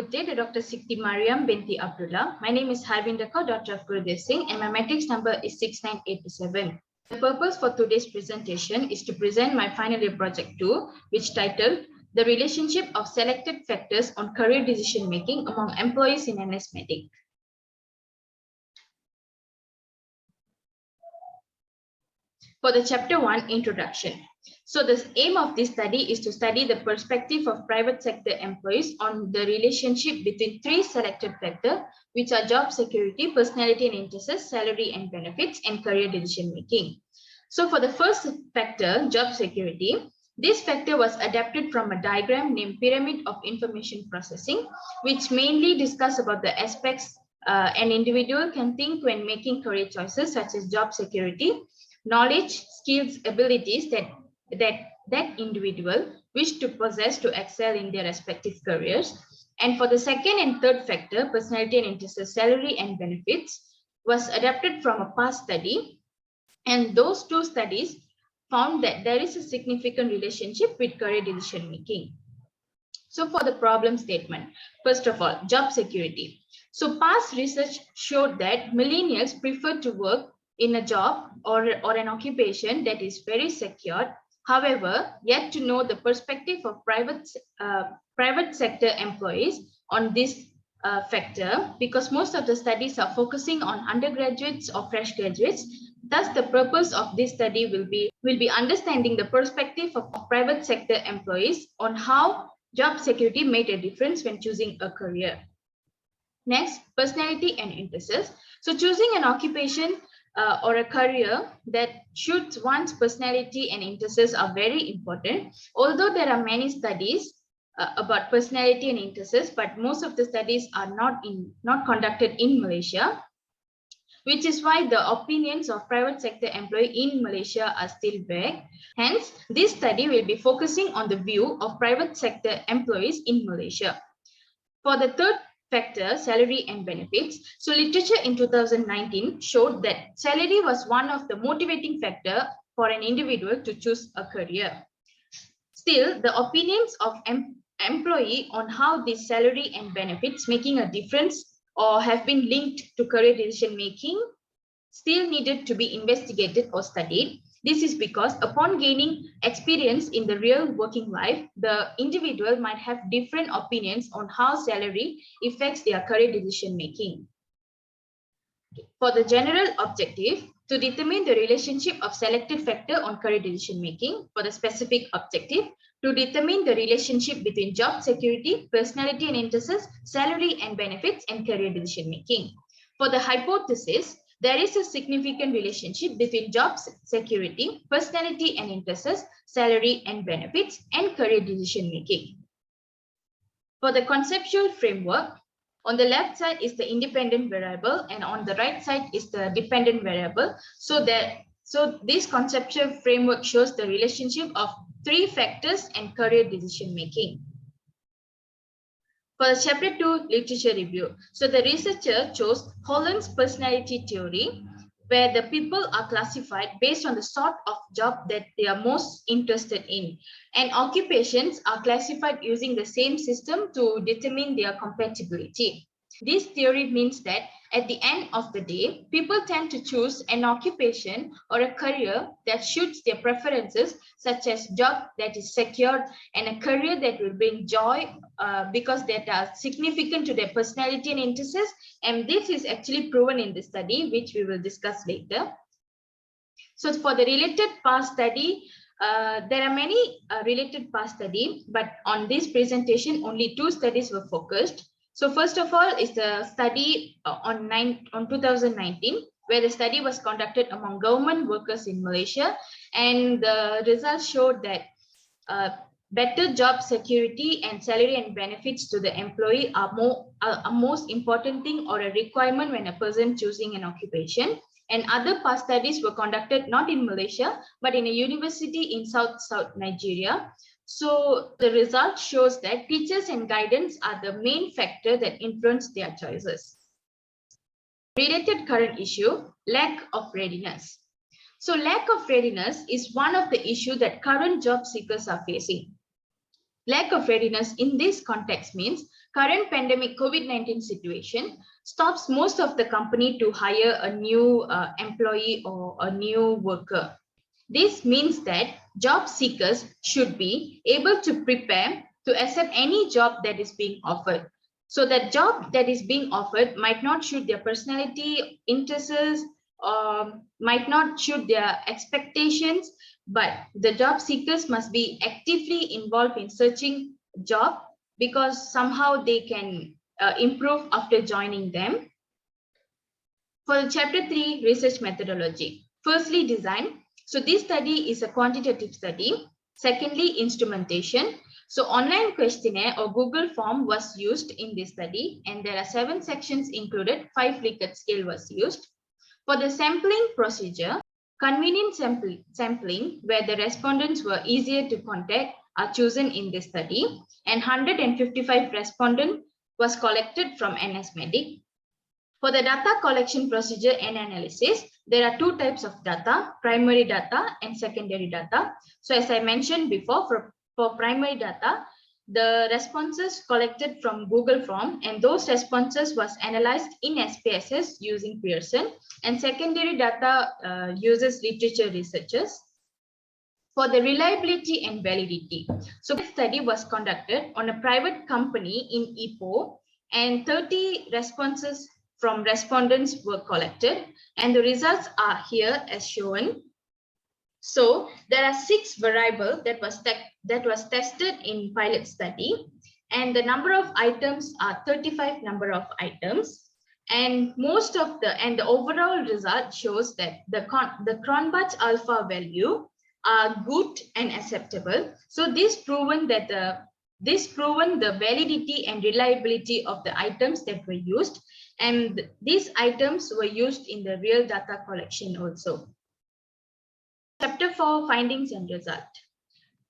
good day to Dr. Sikti Mariam binti Abdullah. My name is Harvinder Kaur, daughter of Gurdave Singh, and my matrix number is 69827. The purpose for today's presentation is to present my final year project 2, which titled The Relationship of Selected Factors on Career Decision Making Among Employees in NS Medic. For the Chapter 1 Introduction. So the aim of this study is to study the perspective of private sector employees on the relationship between three selected factors, which are job security, personality and interests, salary and benefits, and career decision making. So for the first factor, job security, this factor was adapted from a diagram named Pyramid of Information Processing, which mainly discuss about the aspects an individual can think when making career choices, such as job security, knowledge, skills, abilities that individual wish to possess to excel in their respective careers. And for the second and third factor, personality and interests, salary and benefits, was adapted from a past study. And those two studies found that there is a significant relationship with career decision making. So for the problem statement, first of all, job security. So past research showed that millennials prefer to work in a job or an occupation that is very secure. However, yet to know the perspective of private sector employees on this factor, because most of the studies are focusing on undergraduates or fresh graduates. Thus, the purpose of this study will be understanding the perspective of private sector employees on how job security made a difference when choosing a career. Next, personality and interests. So choosing an occupation or a career that suits one's personality and interests are very important. Although there are many studies about personality and interests, but most of the studies are not conducted in Malaysia, which is why the opinions of private sector employees in Malaysia are still vague. Hence, this study will be focusing on the view of private sector employees in Malaysia. For the third factor, salary and benefits. So literature in 2019 showed that salary was one of the motivating factor for an individual to choose a career. Still, the opinions of employee on how this salary and benefits making a difference or have been linked to career decision making still needed to be investigated or studied. This is because upon gaining experience in the real working life, the individual might have different opinions on how salary affects their career decision making. For the general objective, to determine the relationship of selected factor on career decision making. For the specific objective, to determine the relationship between job security, personality and interests, salary and benefits, and career decision making. For the hypothesis, there is a significant relationship between job security, personality and interests, salary and benefits, and career decision making. For the conceptual framework, on the left side is the independent variable and on the right side is the dependent variable. So this conceptual framework shows the relationship of three factors and career decision making. For the Chapter 2 literature review, so the researcher chose Holland's personality theory, where the people are classified based on the sort of job that they are most interested in, and occupations are classified using the same system to determine their compatibility. This theory means that at the end of the day, people tend to choose an occupation or a career that suits their preferences, such as job that is secure and a career that will bring joy because that are significant to their personality and interests. And this is actually proven in the study, which we will discuss later. So for the related past study, there are many related past studies, but on this presentation, only 2 studies were focused. So first of all is the study on 2019, where the study was conducted among government workers in Malaysia, and the results showed that better job security and salary and benefits to the employee are a most important thing or a requirement when a person choosing an occupation. And other past studies were conducted not in Malaysia, but in a university in South Nigeria. So the result shows that teachers and guidance are the main factor that influence their choices. Related current issue, lack of readiness. So lack of readiness is one of the issues that current job seekers are facing. Lack of readiness in this context means current pandemic COVID-19 situation stops most of the company to hire a new employee or a new worker. This means that job seekers should be able to prepare to accept any job that is being offered. So that job that is being offered might not suit their personality, interests, or might not suit their expectations, but the job seekers must be actively involved in searching a job because somehow they can improve after joining them. For chapter 3, research methodology. Firstly, design. So this study is a quantitative study. Secondly, instrumentation. So online questionnaire or Google form was used in this study, and there are 7 sections included. 5 Likert scale was used. For the sampling procedure, convenient sampling where the respondents were easier to contact are chosen in this study, and 155 respondents was collected from NS Medic. For the data collection procedure and analysis, there are 2 types of data, primary data and secondary data. So as I mentioned before, for primary data, the responses collected from Google form and those responses was analyzed in SPSS using Pearson, and secondary data uses literature researchers. For the reliability and validity, so this study was conducted on a private company in Ipoh, and 30 responses from respondents were collected, and the results are here as shown. So there are 6 variables that was tested in pilot study, and the number of items are 35 number of items, and the overall result shows that the Cronbach alpha value are good and acceptable. So this proven the validity and reliability of the items that were used, and these items were used in the real data collection also. Chapter 4, findings and result.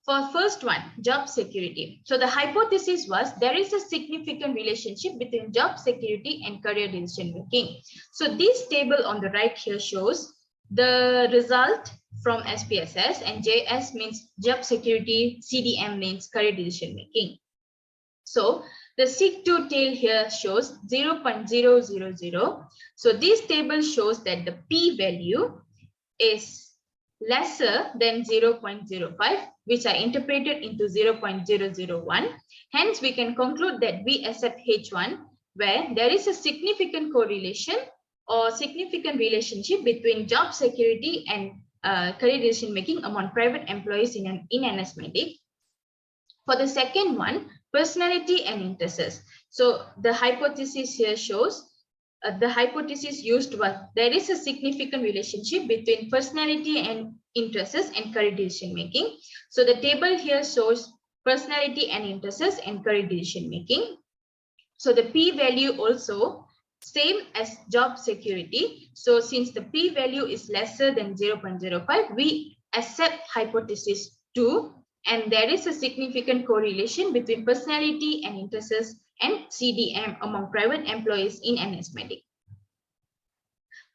For first one, job security. So the hypothesis was there is a significant relationship between job security and career decision making. So this table on the right here shows the result from SPSS, and JS means job security, CDM means career decision making. So the SIG2 tail here shows 0.000. So this table shows that the P value is lesser than 0.05, which are interpreted into 0.001. Hence, we can conclude that we accept H1, where there is a significant correlation or significant relationship between job security and career decision making among private employees in NS Medic. For the second one, personality and interests. So the hypothesis here shows the hypothesis used was there is a significant relationship between personality and interests and career decision making. So the table here shows personality and interests and career decision making. So the P value also same as job security. So since the P value is lesser than 0.05, we accept hypothesis 2, and there is a significant correlation between personality and interests and CDM among private employees in NS Medic.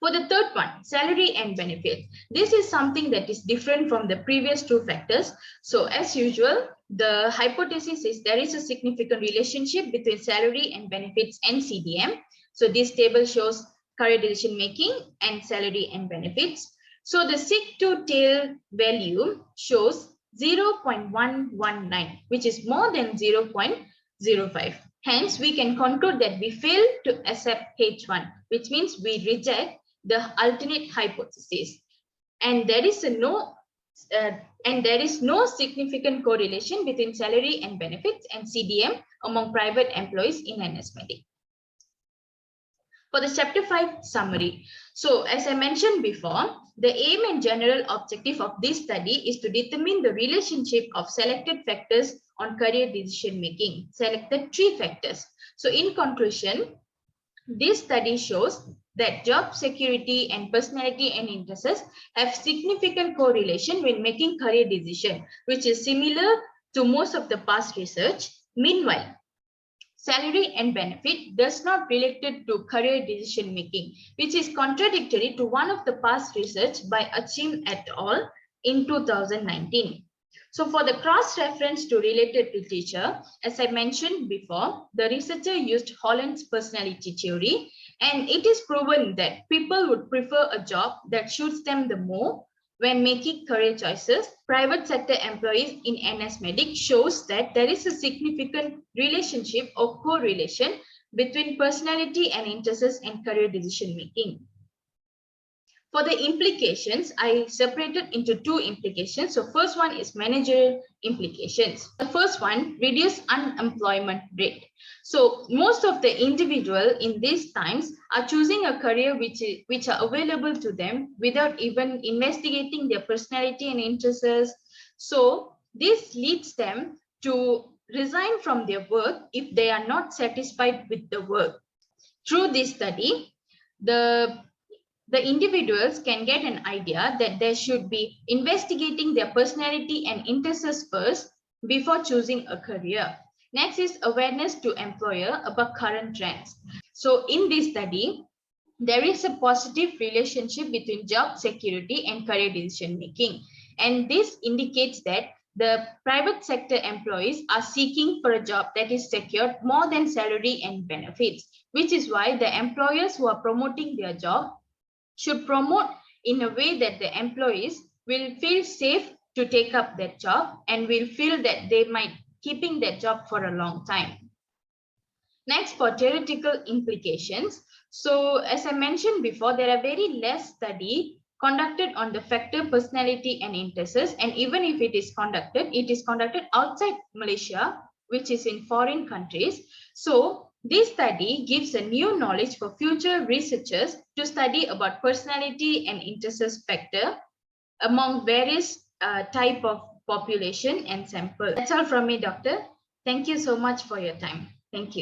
For the third one, salary and benefit. This is something that is different from the previous 2 factors. So as usual, the hypothesis is there is a significant relationship between salary and benefits and CDM. So this table shows career decision making and salary and benefits. So the SIG2 tail value shows 0.119, which is more than 0.05. Hence, we can conclude that we fail to accept H1, which means we reject the alternate hypothesis, and there is no significant correlation between salary and benefits and CDM among private employees in NS Medic. For the chapter 5 summary. So as I mentioned before, the aim and general objective of this study is to determine the relationship of selected factors on career decision making. Selected 3 factors. So in conclusion, this study shows that job security and personality and interests have significant correlation when making career decision, which is similar to most of the past research. Meanwhile, salary and benefit does not related to career decision making, which is contradictory to one of the past research by Achim et al. In 2019. So for the cross-reference to related literature, as I mentioned before, the researcher used Holland's personality theory, and it is proven that people would prefer a job that suits them the more when making career choices. Private sector employees in NS Medic shows that there is a significant relationship or correlation between personality and interests and career decision making. For the implications, I separated into two implications. So first one is managerial implications. The first one, reduce unemployment rate. So most of the individual in these times are choosing a career which are available to them without even investigating their personality and interests. So this leads them to resign from their work if they are not satisfied with the work. Through this study, the individuals can get an idea that they should be investigating their personality and interests first before choosing a career. Next is awareness to employer about current trends. So in this study, there is a positive relationship between job security and career decision making. And this indicates that the private sector employees are seeking for a job that is secured more than salary and benefits, which is why the employers who are promoting their job should promote in a way that the employees will feel safe to take up that job and will feel that they might keeping that job for a long time. Next, for theoretical implications. So as I mentioned before, there are very less study conducted on the factor personality and interests, and even if it is conducted outside Malaysia, which is in foreign countries. So this study gives a new knowledge for future researchers to study about personality and interests factor among various type of population and sample. That's all from me, doctor. Thank you so much for your time. Thank you.